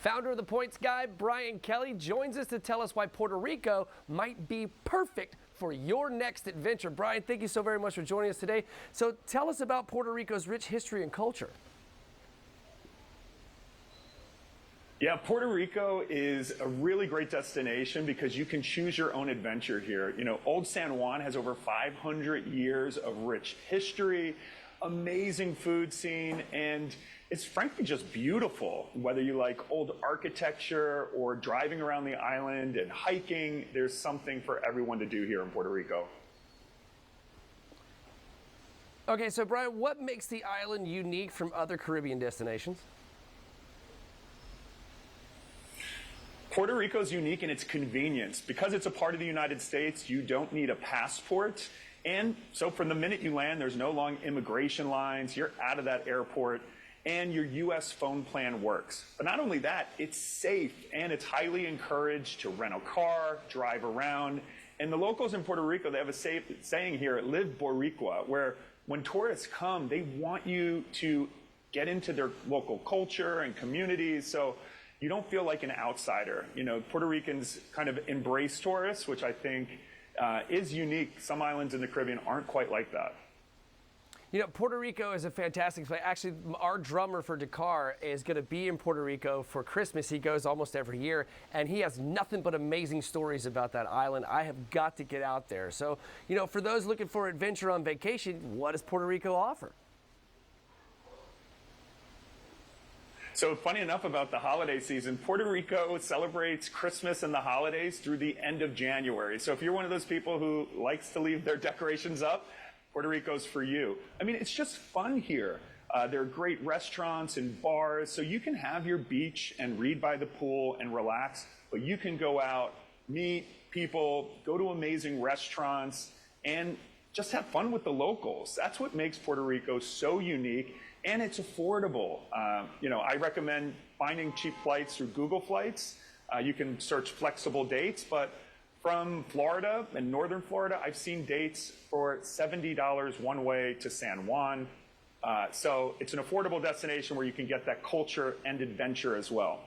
Founder of the Points Guy, Brian Kelly, joins us to tell us why Puerto Rico might be perfect for your next adventure. Brian, thank you so very much for joining us today. So tell us about Puerto Rico's rich history and culture. Yeah, Puerto Rico is a really great destination because you can choose your own adventure here. You know, Old San Juan has over 500 years of rich history, amazing food scene, and it's frankly just beautiful. Whether you like old architecture or driving around the island and hiking, there's something for everyone to do here in Puerto Rico. Okay, so Brian, what makes the island unique from other Caribbean destinations? Puerto Rico is unique in its convenience. Because it's a part of the United States, you don't need a passport. And so from the minute you land, there's no long immigration lines. You're out of that airport, and your U.S. phone plan works. But not only that, it's safe, and it's highly encouraged to rent a car, drive around. And the locals in Puerto Rico, they have a saying here, live Boricua, where when tourists come, they want you to get into their local culture and communities. So you don't feel like an outsider. You know, Puerto Ricans kind of embrace tourists, which I think is unique. Some islands in the Caribbean aren't quite like that. You know, Puerto Rico is a fantastic place. Actually, our drummer for Dakar is going to be in Puerto Rico for Christmas. He goes almost every year, and he has nothing but amazing stories about that island. I have got to get out there. So, you know, for those looking for adventure on vacation, what does Puerto Rico offer? So funny enough about the holiday season, Puerto Rico celebrates Christmas and the holidays through the end of January. So if you're one of those people who likes to leave their decorations up, Puerto Rico's for you. I mean, it's just fun here. There are great restaurants and bars, so you can have your beach and read by the pool and relax, but you can go out, meet people, go to amazing restaurants, and just have fun with the locals. That's what makes Puerto Rico so unique. And it's affordable. You know, I recommend finding cheap flights through Google Flights. You can search flexible dates, but from Florida and northern Florida, I've seen dates for $70 one way to San Juan. So it's an affordable destination where you can get that culture and adventure as well.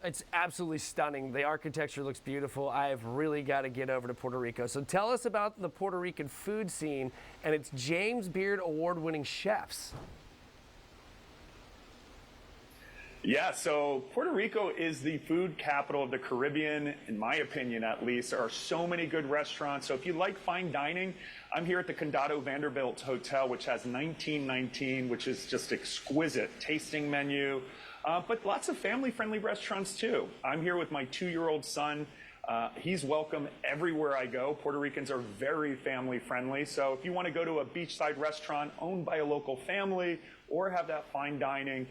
It's absolutely stunning. The architecture looks beautiful. I have really got to get over to Puerto Rico. So tell us about the Puerto Rican food scene and its James Beard award-winning chefs. Yeah, so Puerto Rico is the food capital of the Caribbean, in my opinion at least. There are so many good restaurants. So if you like fine dining, I'm here at the Condado Vanderbilt Hotel, which has 1919, which is just exquisite tasting menu. But lots of family-friendly restaurants, too. I'm here with my 2-year-old son. He's welcome everywhere I go. Puerto Ricans are very family-friendly. So if you want to go to a beachside restaurant owned by a local family or have that fine dining,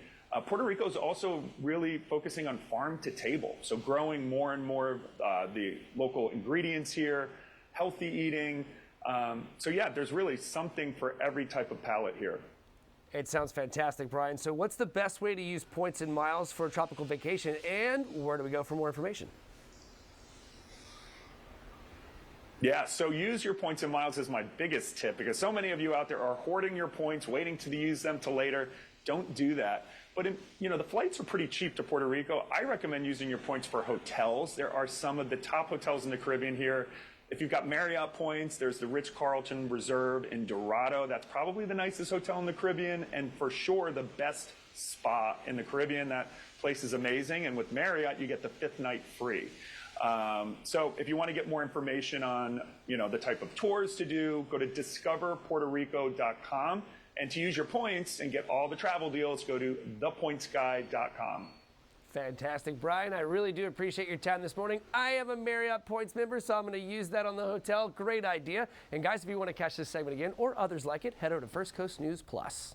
Puerto Rico is also really focusing on farm-to-table. So growing more and more of the local ingredients here, healthy eating. So yeah, there's really something for every type of palate here. It sounds fantastic, Brian. So what's the best way to use points and miles for a tropical vacation, and where do we go for more information? Yeah, so use your points and miles is my biggest tip because so many of you out there are hoarding your points, waiting to use them till later. Don't do that. But you know, the flights are pretty cheap to Puerto Rico. I recommend using your points for hotels. There are some of the top hotels in the Caribbean here. If you've got Marriott points, there's the Ritz-Carlton Reserve in Dorado. That's probably the nicest hotel in the Caribbean, and for sure the best spa in the Caribbean. That place is amazing, and with Marriott, you get the 5th night free. So if you want to get more information on, you know, the type of tours to do, go to discoverpuertorico.com, and to use your points and get all the travel deals, go to thepointsguy.com. Fantastic, Brian. I really do appreciate your time this morning. I am a Marriott Points member, so I'm going to use that on the hotel. Great idea. And guys, if you want to catch this segment again or others like it, head over to First Coast News Plus.